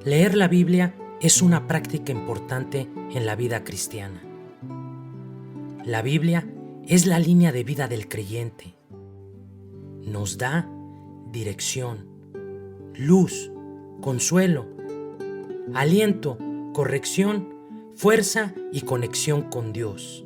Leer la Biblia es una práctica importante en la vida cristiana. La Biblia es la línea de vida del creyente. Nos da dirección, luz, consuelo, aliento, corrección, fuerza y conexión con Dios.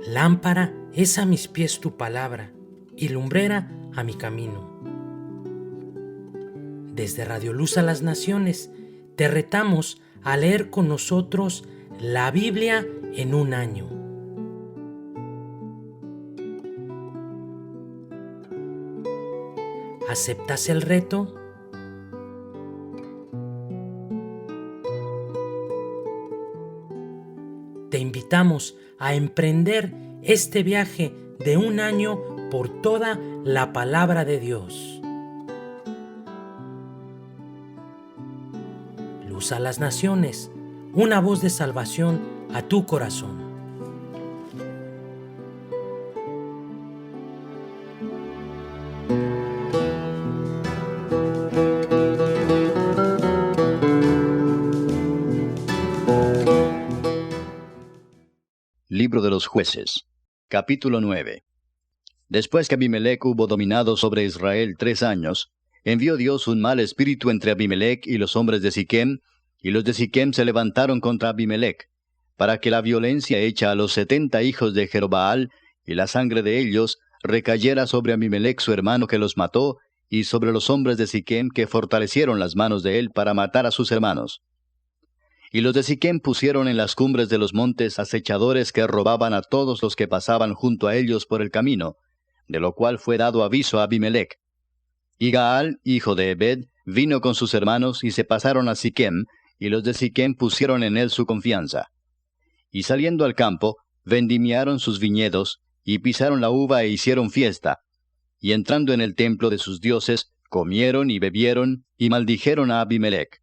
Lámpara es a mis pies tu palabra y lumbrera a mi camino. Desde Radio Luz a las Naciones, te retamos a leer con nosotros la Biblia en un año. ¿Aceptas el reto? Te invitamos a emprender este viaje de un año por toda la palabra de Dios. Luz a las Naciones, una voz de salvación a tu corazón. Libro de los Jueces, capítulo 9. Después que Abimelec hubo dominado sobre Israel 3 años, envió Dios un mal espíritu entre Abimelec y los hombres de Siquem, y los de Siquem se levantaron contra Abimelec, para que la violencia hecha a los 70 hijos de Jerobbaal y la sangre de ellos recayera sobre Abimelec su hermano que los mató, y sobre los hombres de Siquem que fortalecieron las manos de él para matar a sus hermanos. Y los de Siquem pusieron en las cumbres de los montes acechadores que robaban a todos los que pasaban junto a ellos por el camino, de lo cual fue dado aviso a Abimelec. Y Gaal, hijo de Ebed, vino con sus hermanos y se pasaron a Siquem, y los de Siquem pusieron en él su confianza. Y saliendo al campo, vendimiaron sus viñedos, y pisaron la uva e hicieron fiesta. Y entrando en el templo de sus dioses, comieron y bebieron, y maldijeron a Abimelec.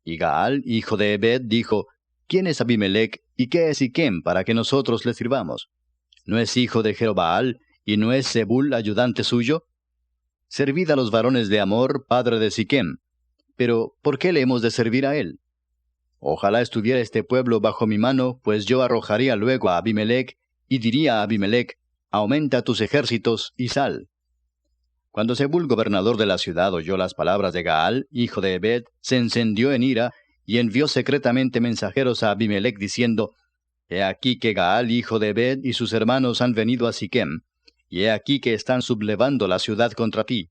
Y Gaal, hijo de Ebed, dijo, ¿quién es Abimelec y qué es Siquem para que nosotros le sirvamos? ¿No es hijo de Jerobbaal, y no es Zebul ayudante suyo? Servid a los varones de Amor, padre de Siquem. Pero, ¿por qué le hemos de servir a él? Ojalá estuviera este pueblo bajo mi mano, pues yo arrojaría luego a Abimelec, y diría a Abimelec, aumenta tus ejércitos y sal. Cuando Zebul, gobernador de la ciudad, oyó las palabras de Gaal, hijo de Ebed, se encendió en ira, y envió secretamente mensajeros a Abimelec, diciendo, He aquí que Gaal, hijo de Ebed, y sus hermanos han venido a Siquem, y he aquí que están sublevando la ciudad contra ti.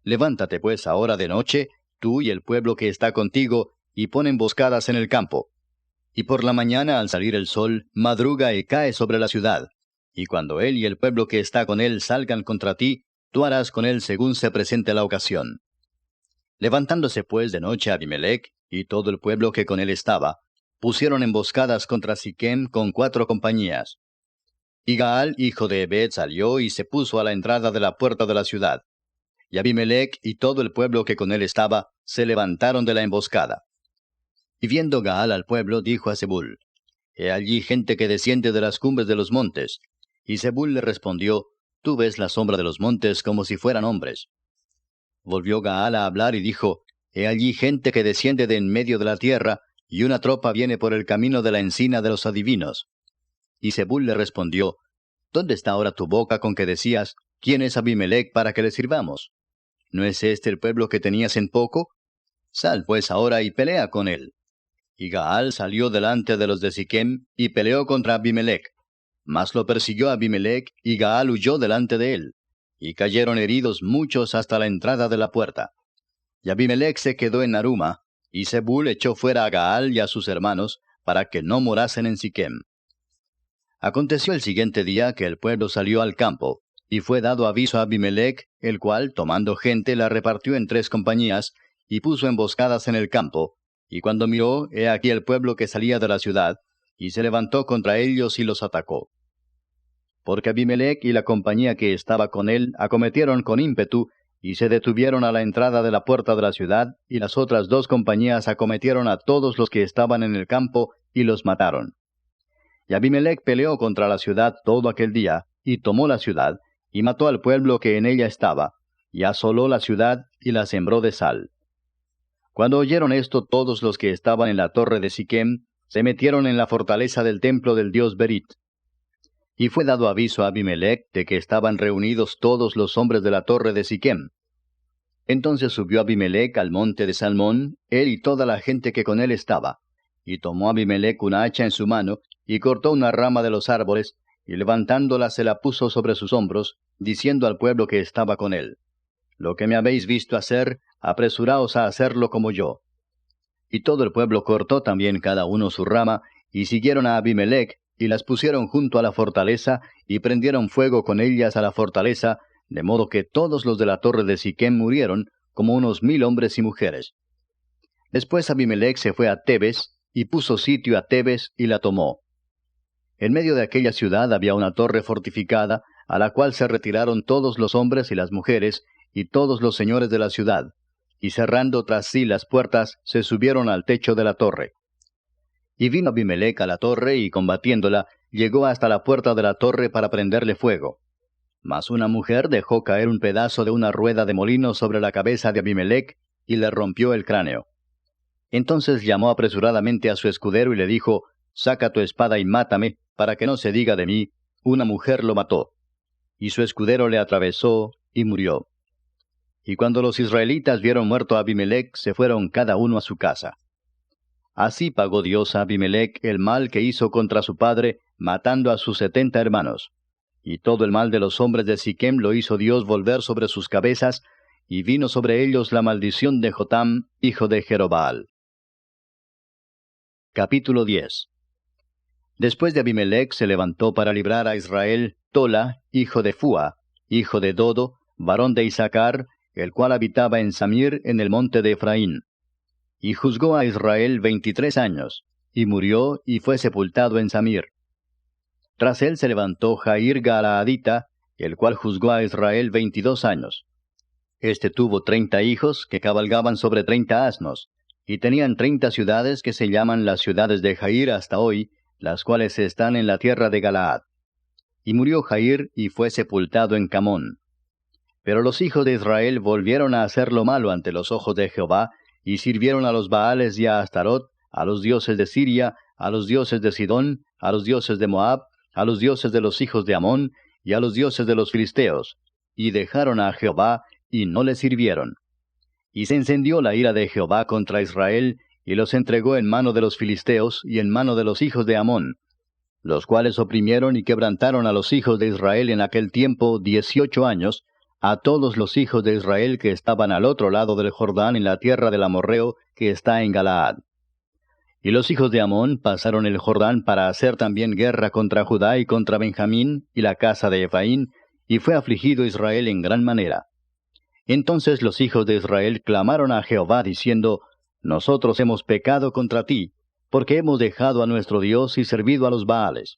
Levántate pues ahora de noche, tú y el pueblo que está contigo, y pon emboscadas en el campo. Y por la mañana al salir el sol, madruga y cae sobre la ciudad. Y cuando él y el pueblo que está con él salgan contra ti, tú harás con él según se presente la ocasión. Levantándose pues de noche Abimelec, y todo el pueblo que con él estaba, pusieron emboscadas contra Siquem con 4 compañías. Y Gaal, hijo de Ebed, salió y se puso a la entrada de la puerta de la ciudad. Y Abimelec y todo el pueblo que con él estaba, se levantaron de la emboscada. Y viendo Gaal al pueblo, dijo a Zebul, He allí gente que desciende de las cumbres de los montes. Y Zebul le respondió, Tú ves la sombra de los montes como si fueran hombres. Volvió Gaal a hablar y dijo, He allí gente que desciende de en medio de la tierra, y una tropa viene por el camino de la encina de los adivinos. Y Zebul le respondió, ¿Dónde está ahora tu boca con que decías, ¿quién es Abimelec para que le sirvamos? ¿No es este el pueblo que tenías en poco? Sal pues ahora y pelea con él. Y Gaal salió delante de los de Siquem, y peleó contra Abimelec. Mas lo persiguió Abimelec, y Gaal huyó delante de él. Y cayeron heridos muchos hasta la entrada de la puerta. Y Abimelec se quedó en Aruma, y Zebul echó fuera a Gaal y a sus hermanos, para que no morasen en Siquem. Aconteció el siguiente día que el pueblo salió al campo, y fue dado aviso a Abimelec, el cual, tomando gente, la repartió en 3 compañías, y puso emboscadas en el campo, y cuando miró, he aquí el pueblo que salía de la ciudad, y se levantó contra ellos y los atacó. Porque Abimelec y la compañía que estaba con él acometieron con ímpetu, y se detuvieron a la entrada de la puerta de la ciudad, y las otras 2 compañías acometieron a todos los que estaban en el campo, y los mataron. Y Abimelec peleó contra la ciudad todo aquel día, y tomó la ciudad, y mató al pueblo que en ella estaba, y asoló la ciudad, y la sembró de sal. Cuando oyeron esto, todos los que estaban en la torre de Siquem se metieron en la fortaleza del templo del dios Berit. Y fue dado aviso a Abimelech de que estaban reunidos todos los hombres de la torre de Siquem. Entonces subió Abimelech al monte de Salmón, él y toda la gente que con él estaba. Y tomó Abimelech una hacha en su mano, y cortó una rama de los árboles, y levantándola se la puso sobre sus hombros, diciendo al pueblo que estaba con él: Lo que me habéis visto hacer, apresuraos a hacerlo como yo. Y todo el pueblo cortó también cada uno su rama, y siguieron a Abimelech, y las pusieron junto a la fortaleza, y prendieron fuego con ellas a la fortaleza, de modo que todos los de la torre de Siquem murieron, como unos 1000 hombres y mujeres. Después Abimelech se fue a Tebes, y puso sitio a Tebes, y la tomó. En medio de aquella ciudad había una torre fortificada, a la cual se retiraron todos los hombres y las mujeres, y todos los señores de la ciudad, y cerrando tras sí las puertas, se subieron al techo de la torre. Y vino Abimelech a la torre, y combatiéndola, llegó hasta la puerta de la torre para prenderle fuego. Mas una mujer dejó caer un pedazo de una rueda de molino sobre la cabeza de Abimelech, y le rompió el cráneo. Entonces llamó apresuradamente a su escudero y le dijo: Saca tu espada y mátame, para que no se diga de mí, una mujer lo mató. Y su escudero le atravesó, y murió. Y cuando los israelitas vieron muerto a Abimelech, se fueron cada uno a su casa. Así pagó Dios a Abimelech el mal que hizo contra su padre, matando a sus 70 hermanos. Y todo el mal de los hombres de Siquem lo hizo Dios volver sobre sus cabezas, y vino sobre ellos la maldición de Jotam, hijo de Jerobaal. Capítulo 10. Después de Abimelech se levantó para librar a Israel Tola, hijo de Fua, hijo de Dodo, varón de Isaacar, el cual habitaba en Samir, en el monte de Efraín. Y juzgó a Israel 23 años, y murió y fue sepultado en Samir. Tras él se levantó Jair Galaadita, el cual juzgó a Israel 22 años. Este tuvo 30 hijos, que cabalgaban sobre 30 asnos, y tenían 30 ciudades que se llaman las ciudades de Jair hasta hoy, las cuales están en la tierra de Galaad. Y murió Jair y fue sepultado en Camón. Pero los hijos de Israel volvieron a hacer lo malo ante los ojos de Jehová, y sirvieron a los Baales y a Astarot, a los dioses de Siria, a los dioses de Sidón, a los dioses de Moab, a los dioses de los hijos de Amón, y a los dioses de los filisteos, y dejaron a Jehová, y no le sirvieron. Y se encendió la ira de Jehová contra Israel, y los entregó en mano de los filisteos, y en mano de los hijos de Amón, los cuales oprimieron y quebrantaron a los hijos de Israel en aquel tiempo 18 años, a todos los hijos de Israel que estaban al otro lado del Jordán en la tierra del amorreo que está en Galaad. Y los hijos de Amón pasaron el Jordán para hacer también guerra contra Judá y contra Benjamín y la casa de Efraín, y fue afligido Israel en gran manera. Entonces los hijos de Israel clamaron a Jehová diciendo: Nosotros hemos pecado contra ti, porque hemos dejado a nuestro Dios y servido a los Baales.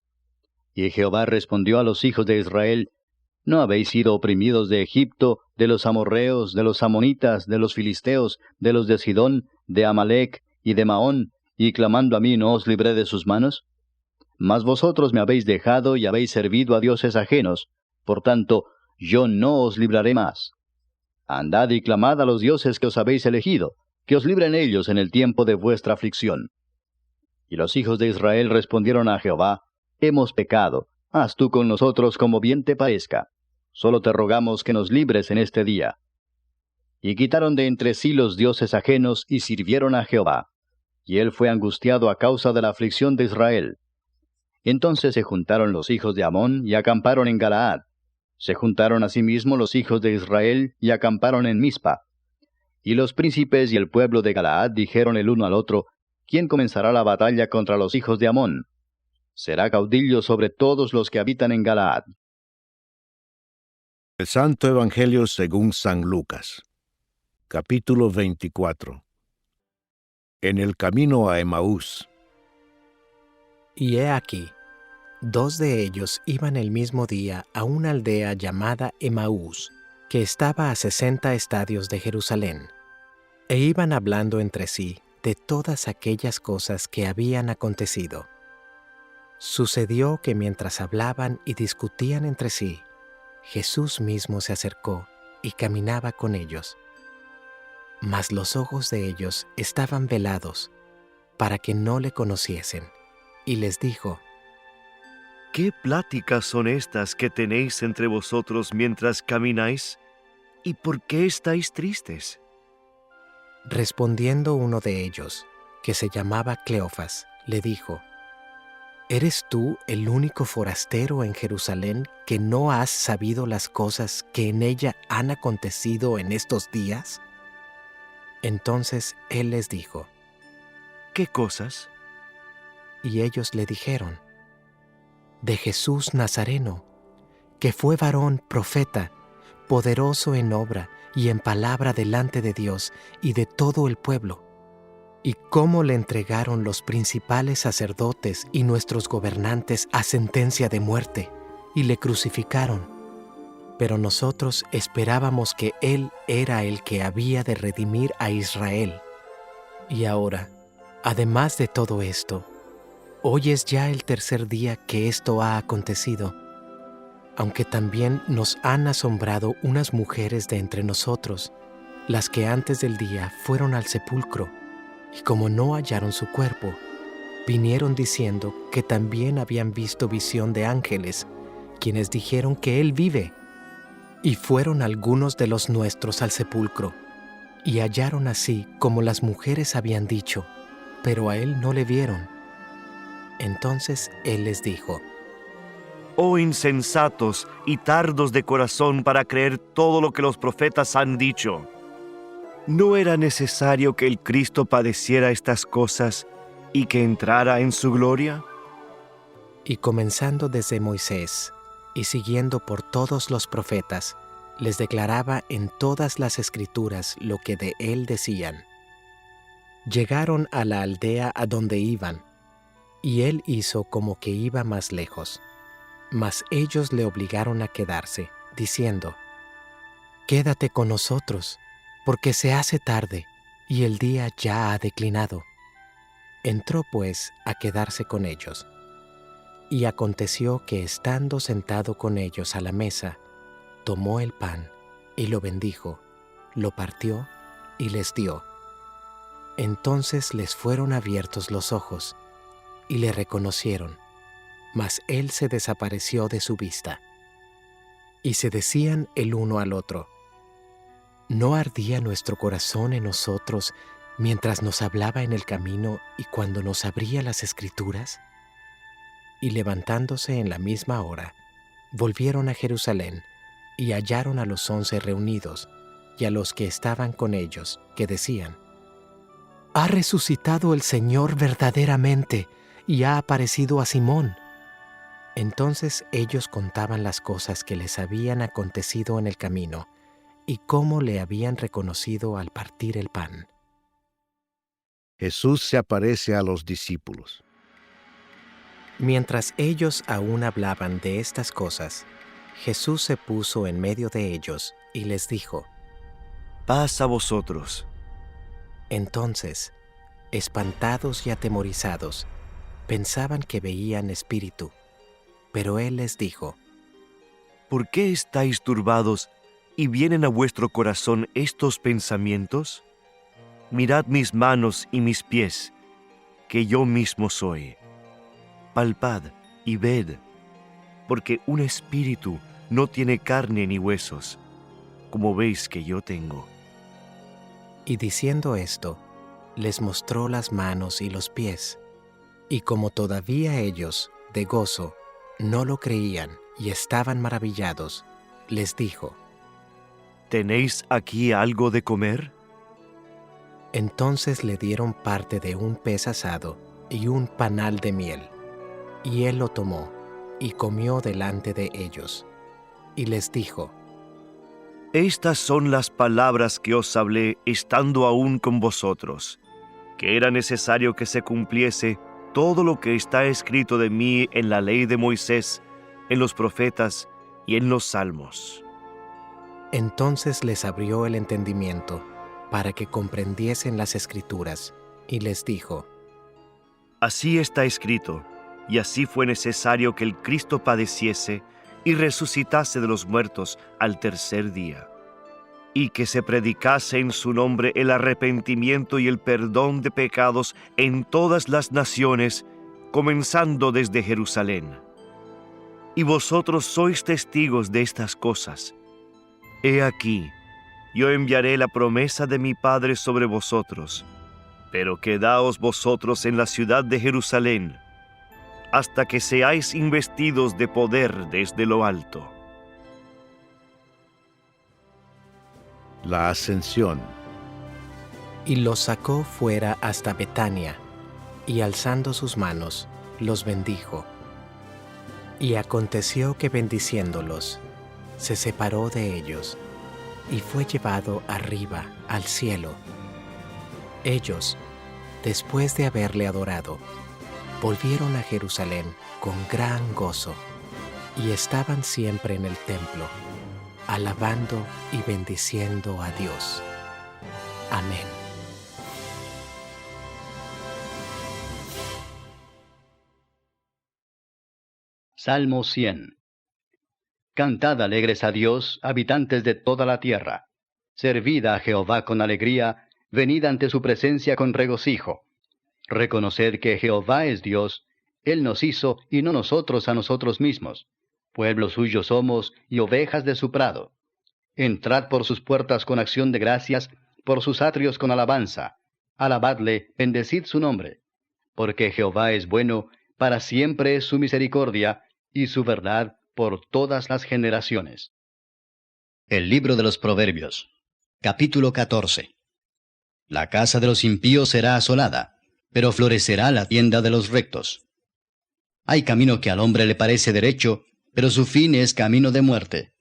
Y Jehová respondió a los hijos de Israel: ¿No habéis sido oprimidos de Egipto, de los amorreos, de los amonitas, de los filisteos, de los de Sidón, de Amalec y de Maón, y clamando a mí no os libré de sus manos? Mas vosotros me habéis dejado y habéis servido a dioses ajenos, por tanto, yo no os libraré más. Andad y clamad a los dioses que os habéis elegido, que os libren ellos en el tiempo de vuestra aflicción. Y los hijos de Israel respondieron a Jehová: Hemos pecado, haz tú con nosotros como bien te parezca. Solo te rogamos que nos libres en este día. Y quitaron de entre sí los dioses ajenos y sirvieron a Jehová. Y él fue angustiado a causa de la aflicción de Israel. Entonces se juntaron los hijos de Amón y acamparon en Galaad. Se juntaron asimismo los hijos de Israel y acamparon en Mizpa. Y los príncipes y el pueblo de Galaad dijeron el uno al otro: ¿Quién comenzará la batalla contra los hijos de Amón? Será caudillo sobre todos los que habitan en Galaad. El Santo Evangelio según San Lucas. Capítulo 24. En el camino a Emaús. Y he aquí, 2 de ellos iban el mismo día a una aldea llamada Emaús, que estaba a 60 estadios de Jerusalén, e iban hablando entre sí de todas aquellas cosas que habían acontecido. Sucedió que mientras hablaban y discutían entre sí, Jesús mismo se acercó y caminaba con ellos. Mas los ojos de ellos estaban velados para que no le conociesen, y les dijo: ¿Qué pláticas son estas que tenéis entre vosotros mientras camináis? ¿Y por qué estáis tristes? Respondiendo uno de ellos, que se llamaba Cleofas, le dijo: ¿Eres tú el único forastero en Jerusalén que no has sabido las cosas que en ella han acontecido en estos días? Entonces él les dijo: ¿Qué cosas? Y ellos le dijeron: de Jesús Nazareno, que fue varón profeta, poderoso en obra y en palabra delante de Dios y de todo el pueblo, y cómo le entregaron los principales sacerdotes y nuestros gobernantes a sentencia de muerte, y le crucificaron. Pero nosotros esperábamos que Él era el que había de redimir a Israel. Y ahora, además de todo esto, hoy es ya el tercer día que esto ha acontecido, aunque también nos han asombrado unas mujeres de entre nosotros, las que antes del día fueron al sepulcro, y como no hallaron su cuerpo, vinieron diciendo que también habían visto visión de ángeles, quienes dijeron que Él vive. Y fueron algunos de los nuestros al sepulcro, y hallaron así como las mujeres habían dicho, pero a Él no le vieron. Entonces Él les dijo: Oh insensatos y tardos de corazón para creer todo lo que los profetas han dicho. ¿No era necesario que el Cristo padeciera estas cosas y que entrara en su gloria? Y comenzando desde Moisés y siguiendo por todos los profetas, les declaraba en todas las Escrituras lo que de él decían. Llegaron a la aldea a donde iban, y él hizo como que iba más lejos. Mas ellos le obligaron a quedarse, diciendo: Quédate con nosotros, porque se hace tarde, y el día ya ha declinado. Entró pues a quedarse con ellos. Y aconteció que estando sentado con ellos a la mesa, tomó el pan, y lo bendijo, lo partió, y les dio. Entonces les fueron abiertos los ojos, y le reconocieron, mas él se desapareció de su vista. Y se decían el uno al otro: ¿no ardía nuestro corazón en nosotros mientras nos hablaba en el camino y cuando nos abría las Escrituras? Y levantándose en la misma hora, volvieron a Jerusalén y hallaron a los 11 reunidos y a los que estaban con ellos, que decían: «Ha resucitado el Señor verdaderamente y ha aparecido a Simón». Entonces ellos contaban las cosas que les habían acontecido en el camino y cómo le habían reconocido al partir el pan. Jesús se aparece a los discípulos. Mientras ellos aún hablaban de estas cosas, Jesús se puso en medio de ellos y les dijo: Paz a vosotros. Entonces, espantados y atemorizados, pensaban que veían espíritu, pero Él les dijo: ¿Por qué estáis turbados y vienen a vuestro corazón estos pensamientos? Mirad mis manos y mis pies, que yo mismo soy. Palpad y ved, porque un espíritu no tiene carne ni huesos, como veis que yo tengo. Y diciendo esto, les mostró las manos y los pies. Y como todavía ellos, de gozo, no lo creían y estaban maravillados, les dijo: ¿Tenéis aquí algo de comer? Entonces le dieron parte de un pez asado y un panal de miel, y él lo tomó y comió delante de ellos. Y les dijo: Estas son las palabras que os hablé estando aún con vosotros, que era necesario que se cumpliese todo lo que está escrito de mí en la ley de Moisés, en los profetas y en los salmos. Entonces les abrió el entendimiento para que comprendiesen las Escrituras, y les dijo: Así está escrito: y así fue necesario que el Cristo padeciese y resucitase de los muertos al tercer día, y que se predicase en su nombre el arrepentimiento y el perdón de pecados en todas las naciones, comenzando desde Jerusalén. Y vosotros sois testigos de estas cosas. He aquí, yo enviaré la promesa de mi Padre sobre vosotros, pero quedaos vosotros en la ciudad de Jerusalén, hasta que seáis investidos de poder desde lo alto. La ascensión. Y los sacó fuera hasta Betania, y alzando sus manos, los bendijo. Y aconteció que bendiciéndolos, se separó de ellos, y fue llevado arriba al cielo. Ellos, después de haberle adorado, volvieron a Jerusalén con gran gozo, y estaban siempre en el templo, alabando y bendiciendo a Dios. Amén. Salmo 100. Cantad alegres a Dios, habitantes de toda la tierra. Servid a Jehová con alegría, venid ante su presencia con regocijo. Reconoced que Jehová es Dios, Él nos hizo y no nosotros a nosotros mismos. Pueblo suyo somos y ovejas de su prado. Entrad por sus puertas con acción de gracias, por sus atrios con alabanza. Alabadle, bendecid su nombre. Porque Jehová es bueno, para siempre es su misericordia, y su verdad por todas las generaciones. El libro de los Proverbios, capítulo 14. La casa de los impíos será asolada, pero florecerá la tienda de los rectos. Hay camino que al hombre le parece derecho, pero su fin es camino de muerte.